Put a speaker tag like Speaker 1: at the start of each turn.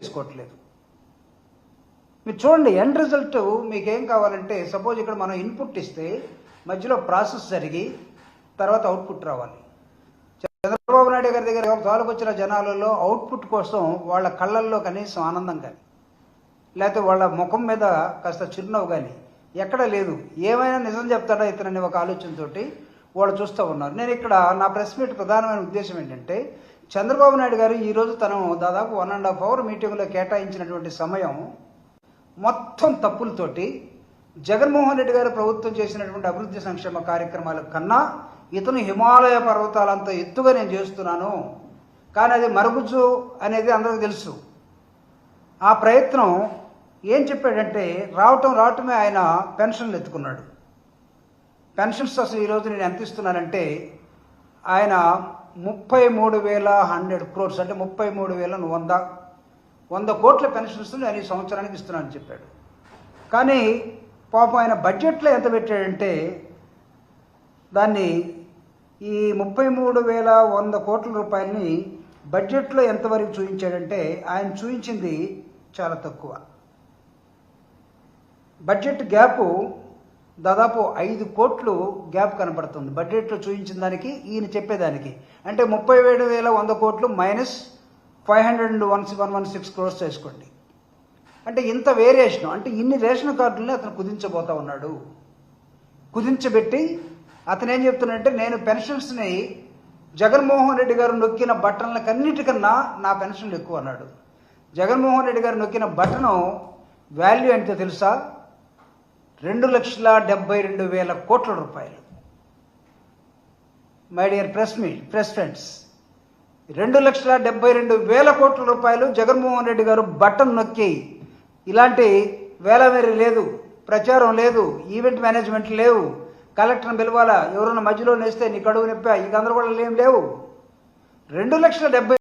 Speaker 1: తీసుకోవట్లేదు. మీరు చూడండి, ఎండ్ రిజల్ట్ మీకేం కావాలంటే, సపోజ్ ఇక్కడ మనం ఇన్పుట్ ఇస్తే మధ్యలో ప్రాసెస్ జరిగి తర్వాత అవుట్పుట్ రావాలి. చంద్రబాబు నాయుడు గారి దగ్గర తాలూకు వచ్చిన జనాలలో అవుట్పుట్ కోసం వాళ్ళ కళ్ళల్లో కనీసం ఆనందం కానీ, లేకపోతే వాళ్ళ ముఖం మీద కాస్త చిరునవ్వు కానీ ఎక్కడ లేదు. ఏమైనా నిజం చెప్తాడా ఇతనని ఒక ఆలోచనతోటి వాళ్ళు చూస్తూ ఉన్నారు. నేను ఇక్కడ నా ప్రెస్ మీట్ ప్రధానమైన ఉద్దేశం ఏంటంటే, చంద్రబాబు నాయుడు గారు ఈరోజు తను దాదాపు 1.5 అవర్ మీటింగ్లో కేటాయించినటువంటి సమయం మొత్తం తప్పులతోటి జగన్మోహన్ రెడ్డి గారు ప్రభుత్వం చేసినటువంటి అభివృద్ధి సంక్షేమ కార్యక్రమాల కన్నా ఇతను హిమాలయ పర్వతాలంత ఎత్తుగా నేను చేస్తున్నాను, కానీ అది మరుగుజ్జు అనేది అందరికీ తెలుసు. ఆ ప్రయత్నం ఏం చెప్పాడంటే, రావటమే ఆయన పెన్షన్లు ఎత్తుకున్నాడు. పెన్షన్స్ అసలు ఈరోజు నేను ఎంత ఇస్తున్నానంటే ఆయన 33,100 crores అంటే 33,100 కోట్ల పెన్షన్స్ నేను ఈ సంవత్సరానికి ఇస్తున్నానని చెప్పాడు. కానీ పాపం ఆయన బడ్జెట్లో ఎంత పెట్టాడంటే, దాన్ని ఈ 33,100 కోట్ల రూపాయలని బడ్జెట్లో ఎంతవరకు చూపించాడంటే, ఆయన చూపించింది చాలా తక్కువ. బడ్జెట్ గ్యాపు దాదాపు 5 కోట్లు గ్యాప్ కనపడుతుంది బడ్జెట్లో చూపించిన దానికి ఈయన చెప్పేదానికి. అంటే 37,100 కోట్లు మైనస్ 500,116 crores చేసుకోండి. అంటే ఇంత వేరియేషన్, అంటే ఇన్ని రేషన్ కార్డులని అతను కుదించబోతా ఉన్నాడు. కుదించబెట్టి అతను ఏం చెప్తున్నాడంటే, నేను పెన్షన్స్ని జగన్మోహన్ రెడ్డి గారు నొక్కిన బటన్లకన్నిటికన్నా నా పెన్షన్లు ఎక్కువ అన్నాడు. జగన్మోహన్ రెడ్డి గారు నొక్కిన బటను వాల్యూ ఎంతో తెలుసా? 2,72,000 కోట్ల రూపాయలు. మై డియర్ ప్రెస్ ఫ్రెండ్స్, 2,72,000 కోట్ల రూపాయలు జగన్మోహన్ రెడ్డి గారు బటన్ నొక్కి, ఇలాంటి వేలవేరి లేదు, ప్రచారం లేదు, ఈవెంట్ మేనేజ్మెంట్ లేవు, కలెక్టర్ని పిలవాలా, ఎవరైనా మధ్యలో నేస్తే నీ కడుగు నొప్పా, ఈ గందరగోళాలు ఏం లేవు. 2,70,000